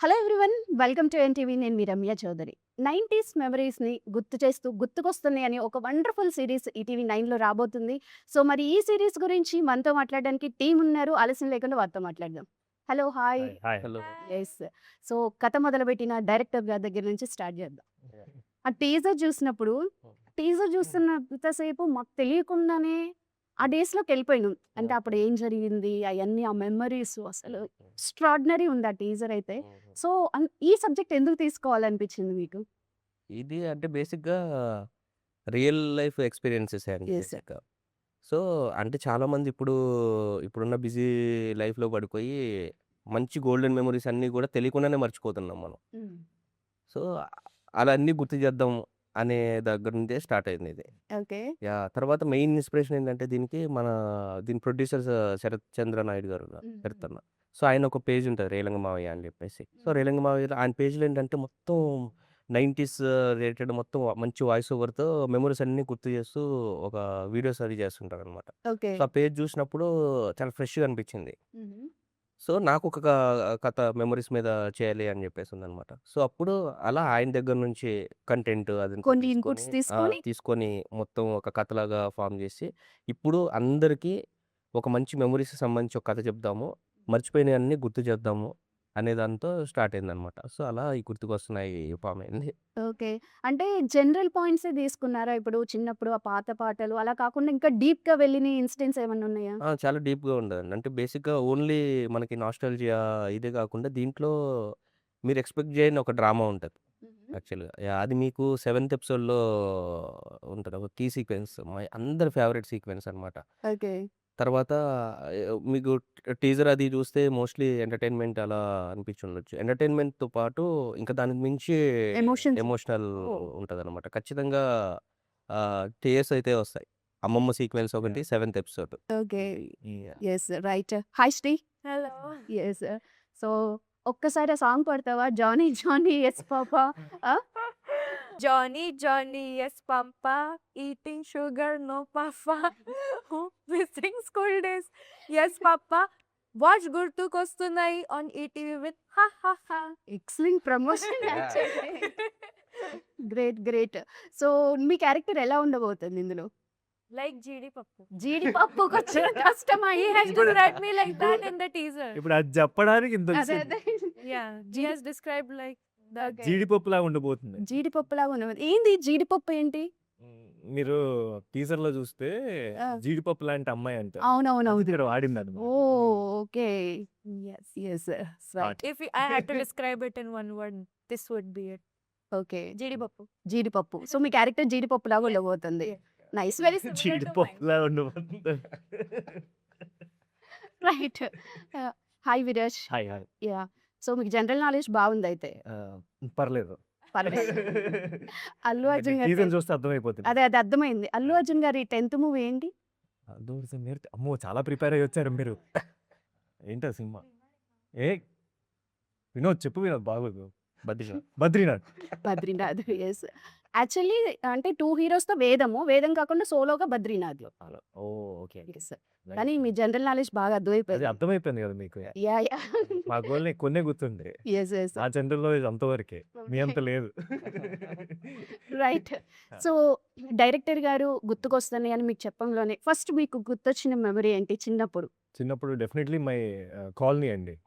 Hello everyone, welcome to NTV. నేను మీ Ramya Chowdary. 90s మెమరీస్ని గుర్తు చేస్తూ గుర్తుకొస్తున్నాయి అని ఒక వండర్ఫుల్ సిరీస్ ఈటీవీ 9లో రాబోతుంది. సో మరి ఈ సిరీస్ గురించి మనతో మాట్లాడడానికి టీం ఉన్నారు. ఆలస్యం లేకుండా వారితో మాట్లాడదాం. Hello, hi. Hi hi hello. Yes. So కథ మొదలుపెట్టిన డైరెక్టర్ గారి దగ్గర నుంచి స్టార్ట్ చేద్దాం. ఆ టీజర్ చూసినప్పుడు, టీజర్ చూస్తున్నంతసేపు మాకు తెలియకుండానే ఆ డేస్లోకి వెళ్ళిపోయినాం. అంటే అప్పుడు ఏం జరిగింది అవన్నీ, ఆ మెమరీస్ అసలు ఎక్స్ట్రాడినరీ ఉంది ఆ టీజర్ అయితే. సో ఈ సబ్జెక్ట్ ఎందుకు తీసుకోవాలనిపించింది మీకు? ఇది అంటే బేసిక్‌గా రియల్ లైఫ్ ఎక్స్‌పీరియన్సెసే అండి Yes, sir. బేసిక్‌గా. సో, అంటే చాలామంది ఇప్పుడున్న బిజీ లైఫ్‌లో పడిపోయి మంచి గోల్డెన్ మెమోరీస్ అన్నీ కూడా తెలియకుండానే మర్చిపోతున్నాం మనం. సో, అలా అన్నీ గుర్తు చేద్దాం అనే దగ్గర నుంచే స్టార్ట్ అయింది ఇది. ఓకే. తర్వాత మెయిన్ ఇన్స్పిరేషన్ ఏంటంటే దీని ప్రొడ్యూసర్ శరత్ చంద్ర నాయుడు గారు శరత్ అన్న. సో, ఆయన ఒక పేజ్ ఉంటది 'రేలంగి మావయ్య' అని చెప్పేసి. సో, 'రేలంగి మావయ్యలో' ఆయన పేజ్‌లో ఏంటంటే మొత్తం 90స్ రిలేటెడ్ మొత్తం మంచి వాయిస్ ఓవర్‌తో మెమోరీస్ అన్నీ గుర్తు చేస్తూ ఒక వీడియోస్ అది చేస్తుంటారనమాట. ఓకే. సో, ఆ పేజ్ చూసినప్పుడు చాలా ఫ్రెష్‌గా అనిపించింది. సో, నాకు ఒక కథ మెమోరీస్ మీద చేయాలి అని చెప్పేసి ఉందనమాట. సో, అప్పుడు అలా ఆయన దగ్గర నుంచి కంటెంట్ అదంతా కొన్ని ఇన్పుట్స్ తీసుకొని తీసుకొని మొత్తం ఒక కథలాగా ఫార్మ్ చేసి, ఇప్పుడు అందరికీ ఒక మంచి మెమోరీస్‌కి సంబంధించి ఒక కథ చెప్దాము. మర్చిపోయినయన్నీ గుర్తు చేద్దాము అనే దాంతో స్టార్ట్ అయిందనమాట. సో, అలా ఈ గుర్తుకొస్తున్నాయి ఫార్మ్ అయింది. ఓకే. అంటే జనరల్ పాయింట్సే తీసుకున్నారా? ఇప్పుడు చిన్నప్పుడు ఆ పాత పాటలు అలా కాకుండా ఇంకా డీప్‌గా వెళ్ళిన ఇన్సిడెంట్స్ ఏమన్నా ఉన్నాయా? చాలా డీప్‌గా ఉండదండి. అంటే బేసిక్‌గా ఓన్లీ మనకి నాస్టాల్జియా ఇదే కాకుండా దీంట్లో మీరు ఎక్స్‌పెక్ట్ చేయని ఒక డ్రామా ఉంటది. యాక్చువల్‌గా. అది మీకు సెవెంత్ ఎపిసోడ్‌లో ఉంటది. ఒక కీ సీక్వెన్స్. అందరి ఫేవరెట్ సీక్వెన్స్ అనమాట. ఓకే. తర్వాత మీకు టీజర్ అది చూస్తే మోస్ట్‌లీ ఎంటర్‌టైన్‌మెంట్ అలా అనిపించుండొచ్చు. ఎంటర్‌టైన్‌మెంట్‌తో పాటు ఇంకా దానికి మించి ఎమోషన్స్. ఎమోషనల్ ఓహ్! ఉంటదనమాట. ఖచ్చితంగా టీయర్స్ అయితే వస్తాయి. అమ్మమ్మ సీక్వెన్స్ ఒకటి seventh episode. Okay. Yeah! Yes. Right. Hi Sri. Hello yes. So ఒక్కసారి ఆ సాంగ్ పాడతావా? 'Johnny Johnny yes papa'. Ah! Johnny Johnny yes పంపా eating sugar no papa missing school days yes papa watch గుర్తుకొస్తున్నాయి on ETV with ha ha ha excellent promotion actually. Great. Great. So మీ character ఎలా ఉండబోతుంది ఇందులో? Like జీడిపప్పు జీడిపప్పుకొచ్చిన కష్టమా? he has described me like that in the teaser ఇప్పుడు అది చెప్పడానికి ఇంత అదే వచ్చింది. అదే. yeah he has described like that Okay. జీడిపప్పులా ఉండబోతుంది. జీడిపప్పులాగా ఉన్నది. ఏంది జీడిపప్పు ఏంటి? మీరు టీజర్ లో చూస్తే ఆ. జీడిపప్పు లాంటి అమ్మాయి అంట. అవునవునవును. ఇక్కడ వాడింది అనమాట. Oh! Okay. Yes. Yes. Right. if I had to describe it in one word this would be it okay. జీడిపప్పు జీడిపప్పు. సో మీ క్యారెక్టర్ జీడిపప్పులాగా ఉండబోతుంది. నైస్. వెరీ జీడిపప్పులా ఉండబోతుంది. Right. Hi Viraj. Hi hi. Yeah! So మీకు జనరల్ నాలెడ్జ్ బాగుందయితే. పర్లేదు. పర్లేదు. అల్లు అర్జున్ గారి teaser చూస్తే అర్థమైపోతుంది. అదే అది అర్థమైంది. అల్లు అర్జున్ గారి 10th మూవీ ఏంటి? అమ్మో చాలా ప్రిపేర్ అయ్యి వచ్చారు మీరు. ఏంటా సినిమా? ఏ వినోద్ చెప్పు వినోద్ బాగోదు. బద్రీనాథ్. బద్రీనాథ్. బద్రీనాథ్. యెస్. యాక్చువల్లీ అంటే 2 హీరోస్‌తో వేదం కాకుండా సోలోగా బద్రీనాథ్. ఓ ఓకే. యెస్. కానీ మీ జనరల్ నాలెడ్జ్ బాగా అది అర్థమైపోయింది. అర్థమైపోయింది కదా మీకు. యాహ్! యాహ్! మా గోల్ని కొన్నే గుర్తుండే. యెస్. యెస్. ఆ జనరల్ నాలెడ్జ్ అంతవరకే. మీ అంత లేదు. రైట్. సో డైరెక్టర్ గారు గుర్తుకొస్తున్నాయి అని మీకు చెప్పంలోనే ఫస్ట్ మీకు గుర్తొచ్చిన మెమరీ ఏంటి చిన్నప్పుడు? చిన్నప్పుడు డెఫినెట్లీ మై కాలనీ అండి.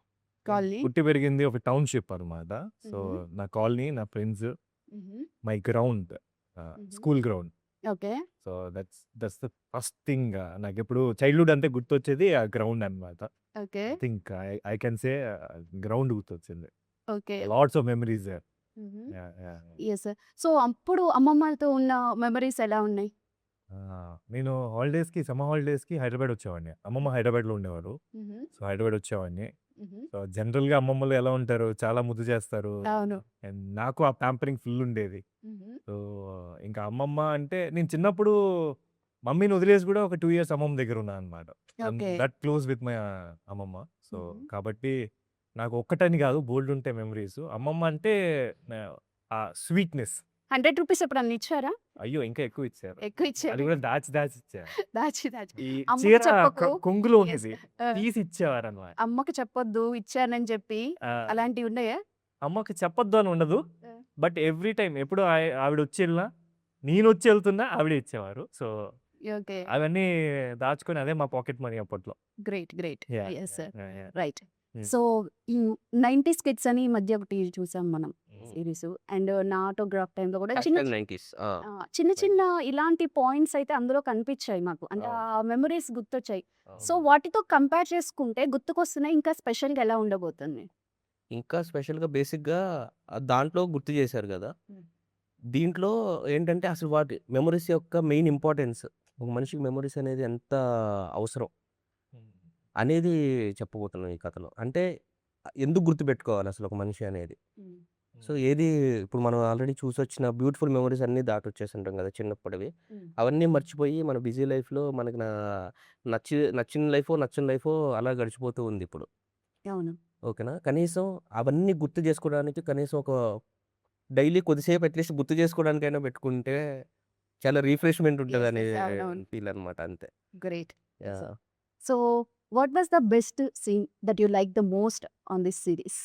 కాలనీ. పుట్టి పెరిగింది ఒక టౌన్‌షిప్ అనమాట. సో హుహు. నా కాలనీ, నా ఫ్రెండ్స్, హుహు. My ground, school ground. Okay. So that's the first thing. నాకెప్పుడు చైల్డ్‌హుడ్ అంతే గుర్తొచ్చేది ఆ గ్రౌండ్ అనమాట. Okay. Think I can say ground గుర్తొచ్చింది. Okay. Lots of memories there. హుహు. యాహ్! యాహ్! యెస్. సో అప్పుడు అమ్మమ్మలతో ఉన్న మెమరీస్ ఎలా ఉన్నాయి? నేను సమ్మర్ హాలిడేస్‌కి హైదరాబాద్ వచ్చేవాడిని. అమ్మమ్మ హైదరాబాద్‌లో ఉండేవారు. హుహు. సో హైదరాబాద్ వచ్చేవాడిని. హుహు. సో జనరల్‌గా అమ్మమ్మలు ఎలా ఉంటారు? చాలా ముద్దు చేస్తారు. అవును. అండ్ నాకు ఆ ప్యాంపరింగ్ ఫుల్ ఉండేది. హుహు. సో ఇంకా అమ్మమ్మ అంటే నేను చిన్నప్పుడు మమ్మీని వదిలేసి కూడా ఒక 2 ఇయర్స్ అమ్మమ్మ దగ్గర ఉన్నాను అనమాట. Okay. That close with my అమ్మమ్మ. సో హుహు. కాబట్టి నాకు ఒక్కటని కాదు బోల్డ్ ఉంటాయి మెమరీస్. అమ్మమ్మ అంటే ఆ స్వీట్‌నెస్. ₹100 ఎప్పుడన్నా ఇచ్చారా? అయ్యో! ఇంకా ఎక్కువ ఇచ్చారు. ఎక్కువ అది ఇచ్చారు. కూడా దాచి దాచి ఇచ్చారు. దాచి దాచి. ఈ అమ్మకి చీర చెప్పకు. కొంగులో యెస్. ఉన్నది ఆ! తీసి ఇచ్చేవారనమాట. అమ్మకి చెప్పొద్దు ఇచ్చానని చెప్పి అలాంటివి ఉన్నాయా? అమ్మకి చెప్పొద్దు అని ఉండదు. ఆ. బట్ ఎవ్రీ టైమ్ ఎప్పుడు ఆవిడ వచ్చి వెళ్ళినా, నేను వచ్చి వెళ్తున్నా ఆవిడే ఇచ్చేవారు. So, okay. అవన్నీ దాచుకొని అదే మా పాకెట్ మనీ అప్పట్లో. Great. Yeah! Yes sir. Yeah! Yeah! Right. హ్మ్. సో, 90s కిడ్స్ అని ఈ మధ్య ఒకటి చూసాం మనం హ్మ్. సీరీస్. అండ్ నా ఆటోగ్రాఫ్ టైమ్‌లో కూడా హ్యాష్ చిన్న ట్యాగ్ 90s. చిన్న చిన్న ఇలాంటి పాయింట్స్ అయితే అందులో కనిపించాయి మాకు. అంటే ఆ అవును. మెమరీస్ గుర్తొచ్చాయి. సో, అవును. వాటితో కంపేర్ చేసుకుంటే గుర్తుకొస్తున్నాయి ఇంకా స్పెషల్‌గా ఎలా ఉండబోతుంది? ఇంకా స్పెషల్‌గా బేసిక్‌గా దాంట్లో గుర్తు చేశారు గదా! హ్మ్. దీంట్లో ఏంటంటే అసలు వాటి మెమోరీస్ యొక్క మెయిన్ ఇంపార్టెన్స్. ఒక మనిషికి మెమోరీస్ అనేది ఎంత అవసరం హ్మ్. అనేది చెప్పబోతున్నాం ఈ కథలో. అంటే ఎందుకు గుర్తుపెట్టుకోవాలి అసలు ఒక మనిషి అనేది. హ్మ్. సో, ఏది ఇప్పుడు మనం ఆల్రెడీ చూసొచ్చిన బ్యూటిఫుల్ మెమోరీస్ అన్నీ దాటొచ్చేసుంటాం గదా! చిన్నప్పటివి. హ్మ్. అవన్నీ మర్చిపోయి మన బిజీ లైఫ్‌లో మనకి నచ్చిన నచ్చని లైఫో అలా గడిచిపోతూ ఉంది ఇప్పుడు. అవును. ఓకేనా? కనీసం అవన్నీ గుర్తు చేసుకోవడానికి కనీసం ఒక డైలీ కొద్దిసేపు అట్‌లీస్ట్ గుర్తు చేసుకోవడానికైనా పెట్టుకుంటే చాలా రిఫ్రెష్‌మెంట్ ఉంటదనే అవునవును. ఫీల్ అనమాట అంతే. Great. Yeah! So, what was the best scene that you like the most on this series?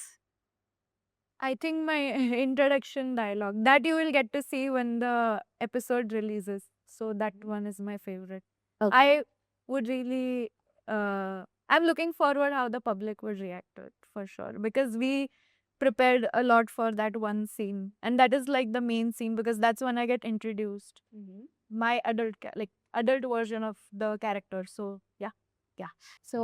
I think my introduction dialogue that you will get to see when the episode releases. So that one is my favorite. Okay. I would really, I'm looking forward how the public would react to it for sure because we prepared a lot for that one scene, and that is like the main scene because that's when I get introduced my adult version of the character. So yeah. So,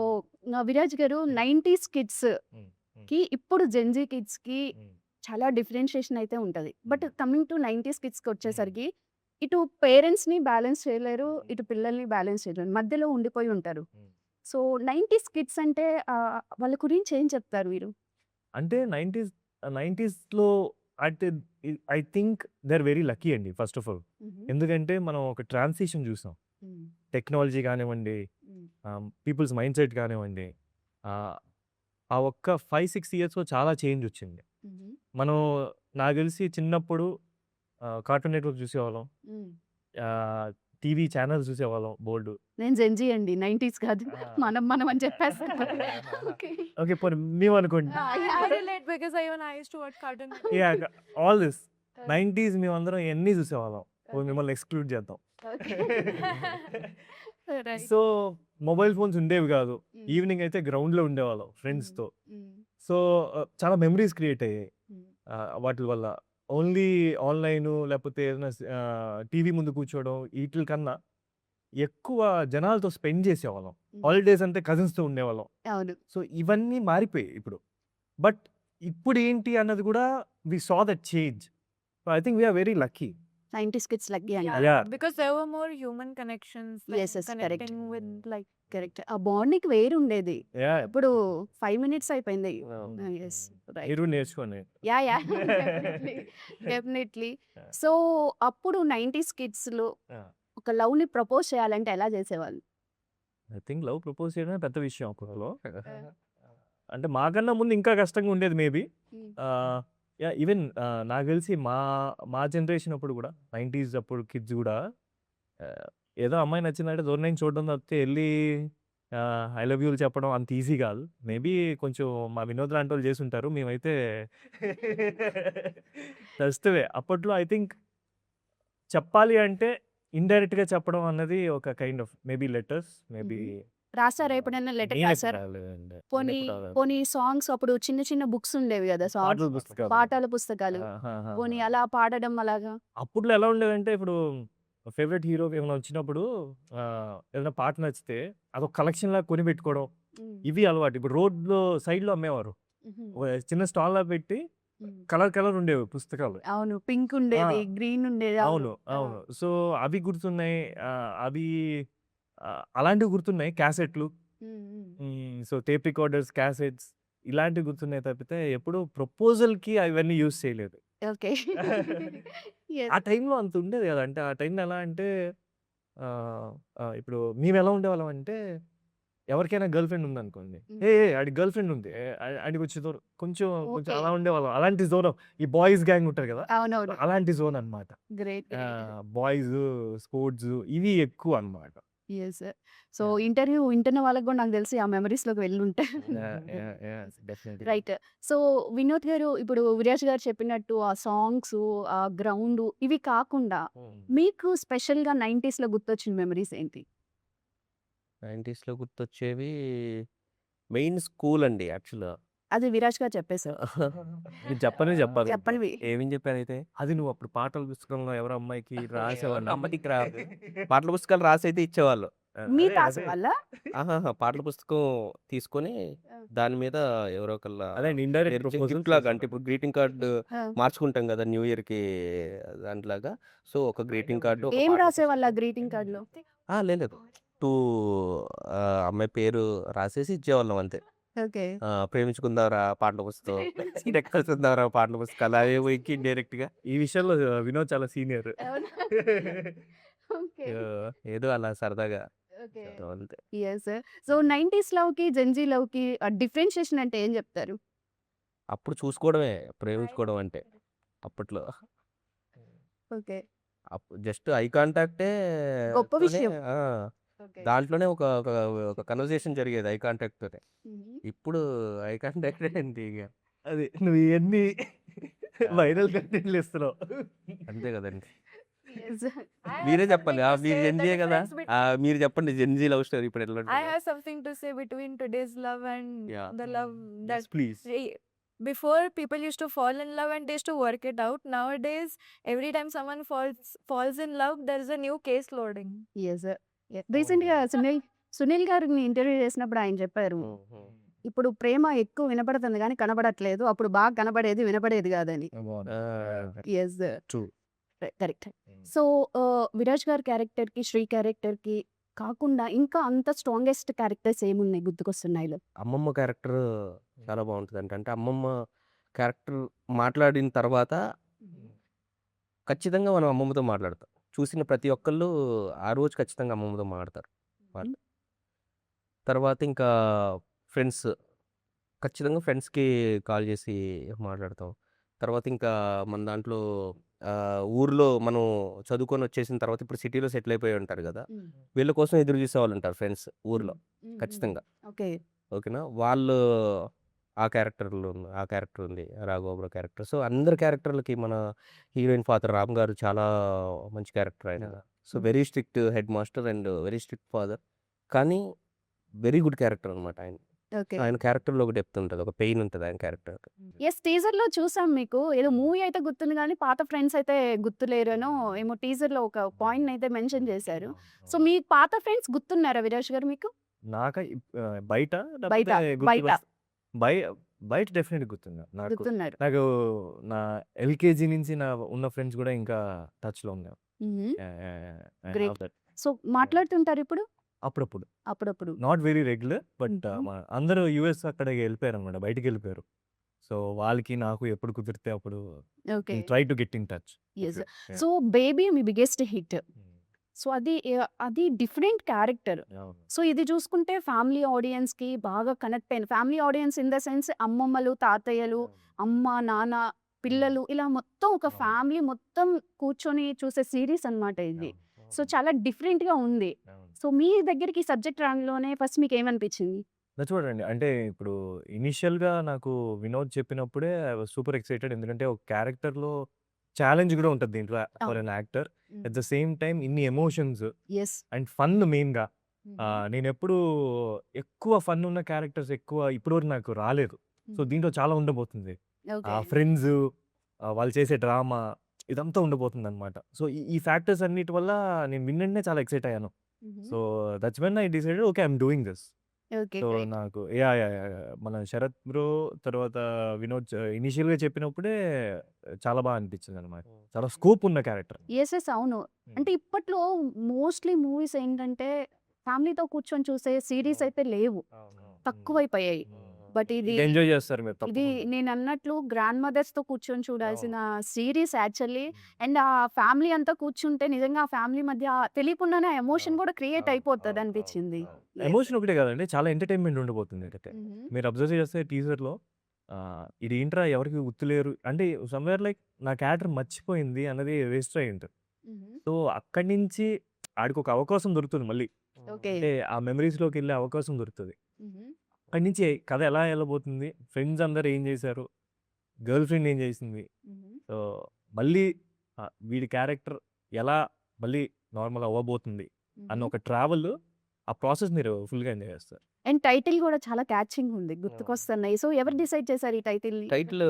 Viraj గారు 90s కిడ్స్‌కి హ్మ్. హ్మ్. ఇప్పుడు Gen Z కిడ్స్‌కి హ్మ్. చాలా differentiation అయితే ఉంటది. బట్ హ్మ్. కమింగ్ టు 90s కిడ్స్‌కి వచ్చేసరికి ఇటు పేరెంట్స్‌ని బ్యాలెన్స్ చేయలేరు. హ్మ్. ఇటు పిల్లల్ని బ్యాలెన్స్ చేయలేరు. మధ్యలో ఉండిపోయి ఉంటారు. హ్మ్. సో, 90s కిడ్స్ అంటే వాళ్ళ గురించి ఏం చెప్తారు మీరు? అంటే 90స్‌లో అంటే I think they are very lucky అండి ఫస్ట్ ఆఫ్ ఆల్. ఎందుకంటే మనం ఒక ట్రాన్సిషన్ చూసాం. టెక్నాలజీ కానివ్వండి, పీపుల్స్ మైండ్ సెట్ కానివ్వండి. ఆహ్, ఆ ఒక్క 5, 6 ఇయర్స్‌లో చాలా చేంజ్ వచ్చింది. మనం నాకు తెలిసి చిన్నప్పుడు కార్టూన్ నెట్‌వర్క్ చూసేవాళ్ళం. టీవీ ఛానెల్స్ చూసేవాళ్ళం బోలెడు. నేను జెన్‌జీ అండి. 90s కాదు. ఆ! మనం అని చెప్పేస్తాను. ఓకే. ఓకే. పోనీ మేమనుకోండి. I relate because I used to watch Cartoon Network. Yeah! All this 90s మేమందరం ఇయన్నీ చూసేవాళ్ళం. మిమ్మల్ని ఎక్స్‌క్లూడ్ చేద్దాం. Okay. Right. So, mobile phones ఉండేవి కాదు. ఈవినింగ్ అయితే గ్రౌండ్‌లో ఉండేవాళ్ళం ఫ్రెండ్స్‌తో. సో, చాలా మెమరీస్ క్రియేట్ అయ్యాయి. వాటిల వల్ల. ఓన్లీ ఆన్‌లైను లేకపోతే ఏదైనా టీవీ ముందు కూర్చోవడం ఈటిల కన్నా ఎక్కువ జనాలతో స్పెండ్ చేసేవాళ్ళం. హాలిడేస్ అంటే కజిన్స్‌తో ఉండేవాళ్ళం. అవును. సో, ఇవన్నీ మారిపోయాయి ఇప్పుడు. బట్ ఇప్పుడేంటి అన్నది కూడా we saw that change. So, I think we are very lucky. 90s kids lucky అండి. Yeah. Because there were more human connections than Yes, correct. connecting with like correct. ఆ బాండింగ్ వేరుండేది. యాహ్! ఇప్పుడు 5 minutes అయిపోయింది. అవును. Yes. Right. మీరు నేర్చుకోండి. Yeah! Definitely. Yeah. So, అప్పుడు 90s కిడ్స్‌లో Yeah. ఒక లవ్‌ని ప్రపోజ్ చేయాలంటే ఎలా చేసేవాళ్ళు? ఐ థింక్ లవ్ ప్రపోజ్ చేయడమే పెద్ద విషయం అప్పట్లో. అంటే మాకన్నా ముందు ఇంకా కష్టంగా ఉండేది మేబీ. యాహ్! ఈవెన్ నాకు తెలిసి మా జనరేషన్ అప్పుడు కూడా 90s అప్పుడు కిడ్స్ కూడా ఏదో అమ్మాయి నచ్చిందంటే దూరం నుంచి చూడడం తప్పితే ఎళ్లి ఐ లవ్ యూలు చెప్పడం అంత ఈజీ కాదు. మేబీ కొంచెం మా వినోద్ లాంటోళ్ళు చేసుంటారు. మేమైతే కష్టమే. అప్పట్లో ఐ థింక్ చెప్పాలి అంటే ఇండైరెక్ట్‌గా చెప్పడం అన్నది ఒక kind of maybe letters, maybe రాసారా ఎప్పుడైనా లెటర్ రాసారా? పోనీ సాంగ్స్ అప్పుడు చిన్న చిన్న బుక్స్ ఉండేవి కదా! పాటల పుస్తకాలు. పాటల పుస్తకాలు. పోనీ అలా పాడడం అలాగా? అప్పట్లో ఎలా ఉండేదంటే ఇప్పుడు ఫేవరెట్ హీరో ఏమైనా వచ్చినప్పుడు ఏదైనా పాట నచ్చితే అదొక కలెక్షన్ లాగా కొని పెట్టుకోవడం. ఇవి అలవాటు. ఇప్పుడు రోడ్‌లో సైడ్‌లో అమ్మేవారు. ఒక చిన్న స్టాల్‌లా పెట్టి కలర్ ఉండేవి పుస్తకాలు. అవును. పింక్ ఉండేది, గ్రీన్ ఉండేది. అవును. అవును. సో, అవి గుర్తున్నాయి. అవి అలాంటివి గుర్తున్నాయి. క్యాసెట్‌లు. సో, టేప్ రికార్డర్స్, క్యాసెట్స్ ఇలాంటివి గుర్తున్నాయి తప్పితే ఎప్పుడు ప్రపోజల్‌కి అవన్నీ యూజ్ చేయలేదు. ఓకే. ఆ టైంలో అంత ఉండేది కదా! అంటే ఆ టైంలో ఎలా అంటే ఇప్పుడు మేమెలా ఉండేవాళ్ళం అంటే ఎవరికైనా గర్ల్ ఫ్రెండ్ ఉందనుకోండి. ఆడికి గర్ల్ ఫ్రెండ్ ఉంది. ఆడికి కొంచెం దూరం కొంచెం ఓకే. అలా ఉండేవాళ్ళం. అలాంటి జోన్ ఈ బాయ్స్ గ్యాంగ్ ఉంటారు కదా! అవునవును. అలాంటి జోన్ అన్నమాట. గ్రేట్. బాయ్స్, స్పోర్ట్స్ ఇవి ఎక్కువ అన్నమాట. యెస్. సో, ఇంటర్వ్యూ వింటున్న వాళ్ళకి గూడా నాకు తెలిసి ఆ మెమరీస్‌లోకి వెళ్ళుంటారు. డెఫినెట్‌గా. రైట్. సో, వినోద్ గారు ఇప్పుడు విరాజ్ గారు చెప్పినట్టు ఆ సాంగ్సు, ఆ గ్రౌండు ఇవి కాకుండా మీకు స్పెషల్‌గా 90స్‌లో గుర్తొచ్చిన మెమరీస్ ఏంటి? 90స్‌లో గుర్తొచ్చేవి మెయిన్ స్కూల్ అండి యాక్చువల్‌గా. అది విరాజ్ గారు చెప్పేసారు. మీరు చెప్పాలి. చెప్పనివి. ఏమని చెప్పారైతే? అది నువ్వు అప్పుడు పాటల పుస్తకంలో ఎవరో అమ్మాయికి రాసేవాళ్ళు. అమ్మకి రాదు. పాటల పుస్తకాలు రాసైతే ఇచ్చేవాళ్ళు. మీ తాత వాళ్ళా? ఆహాహా! పాటల పుస్తకం తీసుకొని ఆ! దాని మీద ఎవరో ఒకళ్ళ అదే ఇండైరెక్ట్ ప్రపోజల్ గిఫ్ట్ లాగా అంటే ఇప్పుడు గ్రీటింగ్ కార్డ్ ఆ! మార్చుకుంటాం కదా న్యూ ఇయర్‌కి దాంట్లాగా. సో, ఒక గ్రీటింగ్ కార్డ్, ఒక ఏం పాటల రాసేవాళ్ళు ఆ పుస్తకం. గ్రీటింగ్ కార్డ్‌లో? లేదు. టూ అమ్మాయి పేరు రాసేసి ఇచ్చేవాళ్ళం అంతే. ఓకే. ప్రేమించుకుందాంరా పాటల పుస్తకం, సీట్ కలిసుందాంరా పాటల పుస్తకాలు అవేవో ఇంక ఇండైరెక్ట్‌గా. ఈ విషయంలో వినోద్ చాలా సీనియర్. అవునా? ఓకే. ఏదో అలా సరదాగా ఓకే. అంతే. యెస్. సో, 90స్ లవ్‌కి, జెన్‌జీ లవ్‌కి డిఫరెన్షియేషన్ అంటే ఏం చెప్తారు? అప్పుడు చూసుకోవడమే ప్రేమించుకోవడం అంటే అప్పట్లో. ఓకే. జస్ట్ ఐ కాంటాక్టే గొప్ప తోనే విషయం. ఓకే. దాంట్లోనే ఒక ఒక ఒక కన్వర్జేషన్ జరిగేది ఐ కాంటాక్ట్ తోనే. హుహు. ఇప్పుడు ఐ కాంటాక్ట్ ఏంటి ఇగ. అది నువ్వు ఇవన్నీ వైరల్ కంటెంట్లు ఇస్తున్నావు. అంతే కదండీ. యెస్. మీరే చెప్పాలి. మీరు the జెన్‌జీయే కదా! difference మీరు చెప్పండి జెన్‌జీ లవ్ స్టోరీ ఇప్పుడు ఎట్లా I ఉంటదో? have something to say between today's love and yeah! the love that Yes, please. before people used to fall in love and they used to work it out. Nowadays, every time someone falls in love, there is a new case loading. Yes. రీసెంట్‌గా సునీల్ గారిని interview చేసినప్పుడు ఆయన చెప్పారు. హ్మ్. హ్మ్. ఇప్పుడు ప్రేమ ఎక్కువ వినపడుతుంది గానీ కనబడట్లేదు. అప్పుడు బాగా కనబడేది వినపడేది కాదని. ఆ! Yes. True. Correct. So, Viraj గారి క్యారెక్టర్‌కి, శ్రీ క్యారెక్టర్‌కి కాకుండా ఇంకా అంత స్ట్రాంగెస్ట్ క్యారెక్టర్స్ ఏమున్నాయి గుర్తుకొస్తున్నాయిలో? అమ్మమ్మ క్యారెక్టర్ చాలా బావుంటదండి. అంటే అమ్మమ్మ క్యారెక్టర్ మాట్లాడిన తర్వాత ఖచ్చితంగా మనం అమ్మమ్మతో మాట్లాడతాం. చూసిన ప్రతి ఒక్కళ్ళు ఆ రోజు ఖచ్చితంగా అమ్మమ్మతో మాట్లాడతారు వాళ్ళు. తర్వాత ఇంకా ఫ్రెండ్స్ ఖచ్చితంగా ఫ్రెండ్స్‌కి కాల్ చేసి మాట్లాడతాం. తర్వాత ఇంకా మన దాంట్లో ఊర్లో మనం చదువుకొని వచ్చేసిన తర్వాత ఇప్పుడు సిటీలో సెటిల్ అయిపోయి ఉంటారు గదా! వీళ్ళ కోసం ఎదురు చూసేవాళ్ళుంటారు ఫ్రెండ్స్ ఊర్లో ఖచ్చితంగా. ఓకే. ఓకేనా? వాళ్ళు ఆ క్యారెక్టర్ ఉంది. రాఘవబ్రో క్యారెక్టర్. సో, అందరి క్యారెక్టర్‌లకి మన హీరోయిన్ ఫాదర్ రామ్ గారు చాలా మంచి క్యారెక్టర్ ఆయన. So, very strict head master and very strict father. కానీ వెరీ గుడ్ క్యారెక్టర్ అనమాట ఆయన. ఓకే. ఆయన క్యారెక్టర్‌లో ఒక డెప్త్ ఉంటది. ఒక పెయిన్ ఉంటది ఆయన క్యారెక్టర్‌కి. యెస్. టీజర్‌లో చూసాం మీకు. ఏదో మూవీ అయితే గుర్తుంది గానీ పాత ఫ్రెండ్స్ అయితే గుర్తులేరనో ఏమో టీజర్‌లో ఒక పాయింట్‌నయితే మెన్షన్ చేశారు. సో, మీ పాత ఫ్రెండ్స్ గుర్తున్నారా విరాజ్ గారు మీకు? నాకా బయట బయట. లేకపోతే బయట. బయట డెఫినెట్‌గా గుర్తుంది. గుర్తున్నారు. నాకు నా ఎల్‌కేజీ నుంచి ఉన్న ఫ్రెండ్స్ కూడా ఇంకా టచ్‌లో ఉన్నారు. హుహు. I Great. Have that. So, మాట్లాడుతుంటారు ఇప్పుడు? అప్పుడప్పుడు. అప్పుడప్పుడు. నాట్ వెరీ రెగ్యులర్ బట్ హుహు. అందరూ యూఎస్ అక్కడికి వెళ్ళిపోయారనమాట. బయటికెళ్ళిపోయారు. సో, వాళ్ళకి నాకు ఎప్పుడు కుదిరితే అప్పుడు okay. Try to get in touch. Yes. So, 'baby' me biggest hit. So, అది డిఫరెంట్ క్యారెక్టర్. అవును. సో, ఇది చూసుకుంటే ఫ్యామిలీ ఆడియన్స్‌కి బాగా కనెక్ట్ అయిన family audience in the sense అమ్మమ్మలు, తాతయ్యలు, అమ్మ, నాన్న, పిల్లలు ఇలా మొత్తం ఒక అవును. ఫ్యామిలీ మొత్తం కూర్చొని చూసే సీరీస్ అనమాట ఇది. సో, చాలా డిఫరెంట్‌గా ఉంది. సో, మీ దగ్గరికి ఈ సబ్జెక్ట్ రాంగానే ఫస్ట్ మీకేమనిపించింది? చూడండి. అంటే ఇప్పుడు ఇనీషియల్‌గా నాకు వినోద్ చెప్పినప్పుడే ఐ వాస్ సూపర్ ఎక్సైటెడ్. ఎందుకంటే ఒక క్యారెక్టర్‌లో ఛాలెంజ్ కూడా ఉంటది దీంట్లో ఫర్ అవును. An actor. Hmm. At the same time ఇన్ని ఎమోషన్స్ యెస్. అండ్ ఫన్ మెయిన్‌గా. హుహు. నేనెప్పుడు ఎక్కువ ఫన్ ఉన్న క్యారెక్టర్స్ ఇప్పటివరకు నాకు రాలేదు. సో, దీంట్లో చాలా ఉండబోతుంది. ఓకే. ఫ్రెండ్స్ వాళ్ళు చేసే డ్రామా ఇదంతా ఉండబోతుందనమాట. సో, ఈ ఫ్యాక్టర్స్ అన్నిటి వల్ల నేను విన్నెంటనే చాలా ఎక్సైట్ అయ్యాను. హుహు. So, that's when I decided okay I am doing this. Okay. So, great. నాకు యాహ్! మన శరత్ బ్రో తర్వాత వినోద్ ఇనీషియల్‌గా చెప్పినప్పుడే చాలా బాగా అనిపించిందనమాట. చాలా స్కోప్ ఉన్న క్యారెక్టర్. యెస్. అవును. అంటే ఇప్పట్లో మోస్ట్‌లీ మూవీస్ ఏంటంటే ఫ్యామిలీతో కూర్చొని చూసే సీరీస్ అయితే లేవు. తక్కువైపోయాయి. బట్ ఇది ఎంజాయ్ చేస్తారు మీరు ఇది తప్పకుండా. నేనన్నట్లు గ్రాండ్ మదర్స్‌తో కూర్చొని చూడాల్సిన సీరీస్ యాక్చువల్లీ. హ్మ్. అండ్ ఆ ఫ్యామిలీ అంతా కూర్చుంటే నిజంగా ఆ ఫ్యామిలీ మధ్య తెలియకుండానే ఆ ఎమోషన్ అవును. కూడా క్రియేట్ అవును. అయిపోతది అవును. అనిపించింది. అవును. యెస్. ఎమోషన్ ఒకటే కాదండి. చాలా ఎంటర్‌టైన్‌మెంట్ ఉండబోతుంది అయితే. హుహు. మీరు అబ్జర్వ్ చేస్తే టీజర్‌లో ఇదేంట్రా ఎవరికి గుర్తులేరు అంటే సమ్‌వేర్ లైక్ నా క్యారెక్టర్ మర్చిపోయింది అన్నది రిజిస్టర్ అయ్యి ఉంటది. హుహు. సో, అక్కడి నుంచి ఆడికొక అవకాశం దొరుకుతుంది మళ్ళీ. ఓకే. అంటే ఆ మెమరీస్‌లోకి వెళ్ళే అవకాశం దొరుకుతది. అక్కడి నుంచి కథ ఎలా ఎళ్ళబోతుంది? ఫ్రెండ్స్ అందరూ ఏం చేశారు? గర్ల్ ఫ్రెండ్ ఏం చేసింది? సో, మళ్ళీ వీడి క్యారెక్టర్ ఎలా మళ్ళీ నార్మల్ అవ్వబోతుంది అన్న ఒక ట్రావెల్, ఆ ప్రాసెస్ మీరు ఫుల్‌గా ఎంజాయ్ చేస్తారు. అండ్ టైటిల్ కూడా చాలా క్యాచింగ్ ఉంది. గుర్తుకొస్తున్నాయి. సో ఎవరు డిసైడ్ చేశారు ఈ టైటిల్‌ని? టైటిల్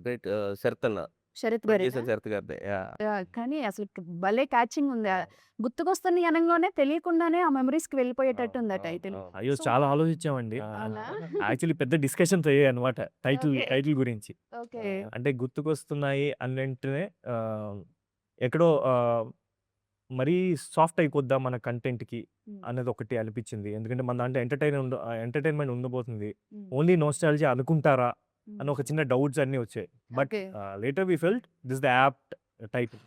గ్రేట్ శరత్ అన్న. శరత్ గారేనా? ప్రొడ్యూసర్ శరత్ గారిదే. యాహ్! కానీ అసలు భలే క్యాచింగ్ ఉంది. గుర్తుకొస్తున్నాయి అనంగానే తెలియకుండానే ఆ మెమరీస్‌కి వెళ్ళిపోయేటట్టు ఉంది ఆ టైటిల్. అయ్యో! సో చాలా ఆలోచించామండి. అవునా? యాక్చువల్లీ పెద్ద డిస్కషన్స్ అయ్యాయన్నమాట ఓకే. టైటిల్ గురించి. ఓకే. అంటే గుర్తుకొస్తున్నాయి అని వెంటనే ఎక్కడో మరీ సాఫ్ట్ అయిపోద్దా మన కంటెంట్‌కి అనేది ఒకటి అనిపించింది. ఎందుకంటే మన దాంట్లో ఎంటర్‌టైన్‌మెంట్ ఉండబోతుంది. ఓన్లీ నోస్టాల్జియా అనుకుంటారా అని ఒక చిన్న డౌట్స్ అన్నీ వచ్చాయి. But okay. Later we felt this the apt title.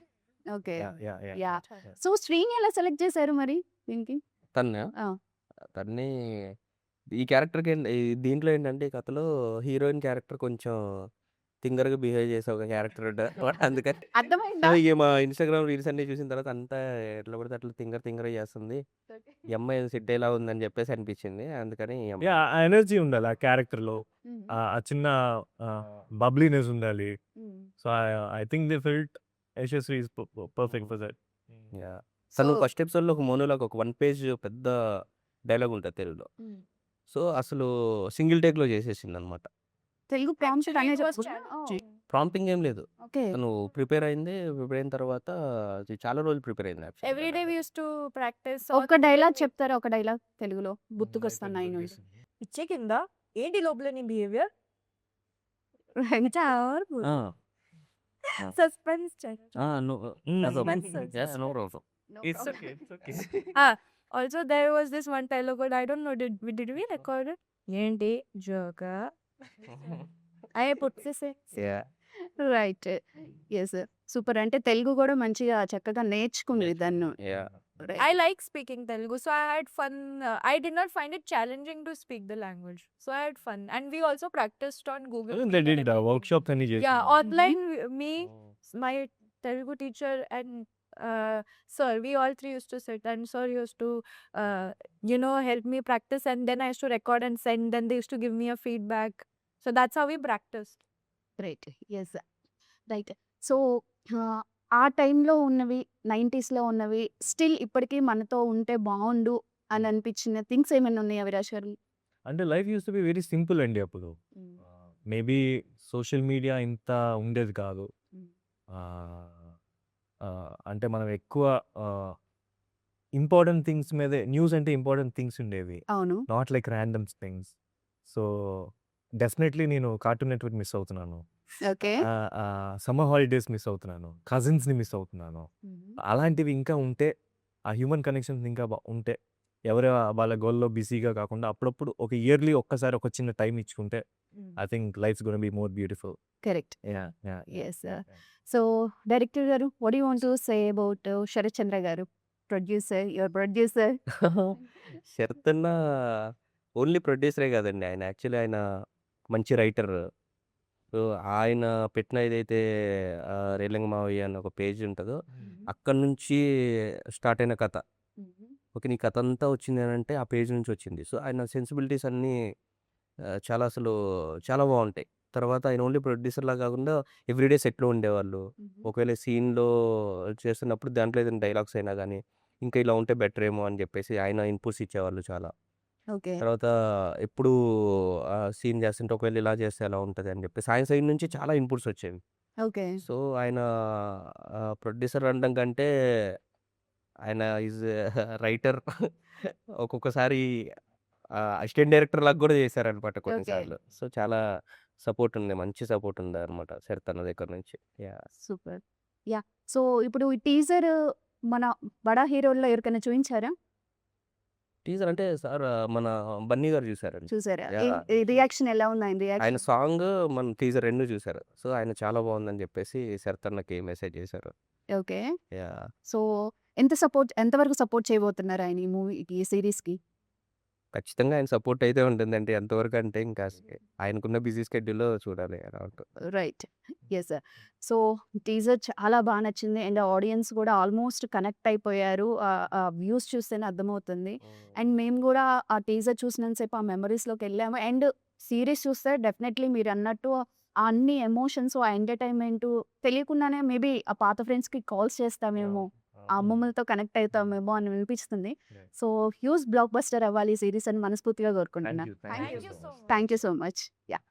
Okay. Yeah! Yeah! So Srini ఎలా సెలెక్ట్ చేశారు మరి దీనికి? తన్నా? ఆ! తన్ని ఈ క్యారెక్టర్‌కి దీంట్లో ఏంటంటే ఈ కథలో హీరోయిన్ క్యారెక్టర్ కొంచెం తింగరగా బిహేవ్ చేసే ఒక క్యారెక్టర్ ఉంటదనమాట. అందుకని అర్థమైందా? ఇగ మా ఇన్‌స్టాగ్రామ్ రీల్స్ అన్నీ చూసిన తర్వాత అంతా ఎట్లా పడితే అట్లా తింగరగా చేస్తుంది. ఈ అమ్మాయి సెట్ అయ్యేలా ఉందని చెప్పేసి అనిపించింది. అందుకని ఈ అమ్మాయి యాహ్! ఆ ఎనర్జీ ఉండాలి ఆ క్యారెక్టర్‌లో. హ్మ్. ఆ చిన్న బబ్లీనెస్ ఉండాలి. హ్మ్. So, I think they felt Yashasvi is perfect for that. Yeah! So తను ఫస్ట్ ఎపిసోడ్‌లో ఒక మోనోలాగ్ ఒక 1 పేజ్ పెద్ద డైలాగ్ ఉంటది తెలుగులో. హ్మ్. సో, అసలు సింగిల్ టేక్‌లో చేసేసిందనమాట. తెలుగు ప్రాంప్ట్ Actually, తనే it was చెప్పుకున్నా? challenging. ప్రాంప్టింగ్ ఏం లేదు. ఓకే. తను ప్రిపేర్ అయిన తర్వాత అది చాలా రోజులు ప్రిపేర్ అయింది యాక్చువల్లీ Every day తనైతే. we used to practice. ఒక్క డైలాగ్ చెప్తారా? ఒక డైలాగ్ తెలుగులో గుర్తుకొస్తున్నాయి నుండి. పిచ్చే కింద ఏంటి లోపల నీ బిహేవియర్ ఆ! Suspense no Suspense. No problem. It's okay. It's okay. Also there was this one dialogue I don't know did we record ఏంటి జోకా అయ్యే పుట్సేసే యాహ్! రైట్. యెస్. సూపర్. అంటే తెలుగు కూడా మంచిగా చక్కగా నేర్చుకుంది దాన్ని. Yeah! Right. I like speaking Telugu, so I had fun. I did not find it challenging to speak the language, so I had fun. And we also practiced on Google they Meet and did everything. Workshops అన్నీ Yeah, చేశారు. online, me, my Telugu teacher, and sir, we all three used to sit, and sir used to, help me practice, and then I used to record and send. Then they used to give me a feedback. So that's how we practiced. Right. Yes. Right. So ఆ టైంలో ఉన్నవి 90స్‌లో ఉన్నవి still ఇప్పటికి మనతో ఉంటే బావుండు అని అనిపించిన థింగ్స్ ఏమైనా ఉన్నాయా విరాజ్ గారు? అంటే life used to be very simple అండి అప్పుడు. మేబీ సోషల్ మీడియా ఇంత ఉండేది కాదు. అంటే మనం ఎక్కువ ఇంపార్టెంట్ థింగ్స్ మీదే న్యూస్ అంటే ఇంపార్టెంట్ థింగ్స్ ఉండేవి. అవును. Not like random things. So, definitely నేను కార్టూన్ నెట్‌వర్క్ మిస్ అవుతున్నాను. ఓకే. సమ్మర్ హాలిడేస్ మిస్ అవుతున్నాను. కజిన్స్‌ని మిస్ అవుతున్నాను. అలాంటివి ఇంకా ఉంటే, ఆ హ్యూమన్ కనెక్షన్స్ ఇంకా ఉంటే, ఎవరు వాళ్ళ గోల్‌లో బిజీగా కాకుండా అప్పుడప్పుడు ఒక ఇయర్‌లీ ఒక్కసారి ఒక చిన్న టైమ్ ఇచ్చుకుంటే, I think life's gonna be more beautiful. Correct. Yeah! Yeah! Yes. So director గారు what you want to say about Sharath Chandra గారు? Your producer. శరత్ అన్న ఓన్లీ ప్రొడ్యూసరే కాదండి. ఆయన మంచి రైటర్. సో, ఆయన పెట్టిన ఏదైతే 'రేలంగి మావయ్య' అని ఒక పేజ్ ఉంటదో, అక్కడి నుంచి స్టార్ట్ అయిన కథ. ఓకే. నీ కథ అంతా వచ్చింది అనంటే ఆ పేజ్ నుంచి వచ్చింది. సో, ఆయన సెన్సిబిలిటీస్ అన్నీ చాలా బావుంటాయి. తర్వాత ఆయన ఓన్లీ ప్రొడ్యూసర్‌లా కాకుండా ఎవ్రీడే సెట్‌లో ఉండేవాళ్ళు. ఒకవేళ సీన్‌లో చేస్తున్నప్పుడు దాంట్లో ఏదైనా డైలాగ్స్ అయినా గానీ, ఇంకా ఇలా ఉంటే బెటరేమో అని చెప్పేసి ఆయన ఇన్పుట్స్ ఇచ్చేవాళ్ళు చాలా. ఓకే. తర్వాత ఎప్పుడూ సీన్ చేస్తుంటే ఒకవేళ ఇలా చేస్తే ఎలా ఉంటది అని చెప్పేసి ఆయన సైడ్ నుంచి చాలా ఇన్పుట్స్ వచ్చేవి. ఓకే. సో, ఆయన ప్రొడ్యూసర్ అనడం కంటే ఆయన ఈజ్ రైటర్. ఒక్కొక్కసారి అసిస్టెంట్ డైరెక్టర్ లాగా కూడా చేశారనమాట ఓకే. కొన్నిసార్లు. సో, చాలా సపోర్ట్ ఉంది. మంచి సపోర్ట్ ఉందనమాట శరత్ అన్న దగ్గర నుంచి. యాహ్! సూపర్. యాహ్! సో ఇప్పుడు ఈ టీజర్ మన బడా హీరోల్లో ఎవరికైనా చూయించారా? టీజర్ అంటే సార్ మన బన్నీ గారు చూసారండి. చూసారా? యాహ్! రియాక్షన్ ఎలా ఉంది ఆయన ఆయన రియాక్షన్? సాంగ్, మన టీజర్ 2 చూసారు. సో, ఆయన చాలా బావుందని చెప్పేసి శరత్ అన్నకి మెసేజ్ చేశారు. ఓకే. యాహ్! సో ఎంతవరకు సపోర్ట్ చేయబోతున్నారు ఆయన ఈ మూవీకి, ఈ సీరీస్‌కి? ఖచ్చితంగా ఆయన సపోర్ట్ అయితే ఉంటుందండి. ఎంతవరకు అంటే ఇంకా ఆయనకున్న బిజీ స్కెడ్యూల్‌లో చూడాలి ఎలా ఉంటదో. రైట్. యెస్. సో, టీజర్ చాలా బా నచ్చింది. అండ్ ఆడియన్స్ కూడా ఆల్మోస్ట్ కనెక్ట్ అయిపోయారు. వ్యూస్ చూస్తేనే అర్థమవుతుంది. అండ్ మేము గూడా ఆ టీజర్ చూసినంత సేపు ఆ మెమరీస్‌లోకెళ్ళాము. అండ్ సీరీస్ చూస్తే డెఫినెట్‌లీ మీరన్నట్టు ఆ అన్ని ఎమోషన్స్, ఆ ఎంటర్‌టైన్‌మెంటు తెలియకుండానే మేబీ ఆ పాత ఫ్రెండ్స్‌కి కాల్స్ చేస్తామేమో, ఆ అమ్మమ్మలతో కనెక్ట్ అవుతామేమో అని అనిపిస్తుంది. Right. So, huge block buster అవ్వాలి ఈ సీరీస్ అని మనస్ఫూర్తిగా కోరుకుంటున్నా. Thank you. Thank Thank you you so so much. much. Thank you so much. Yeah!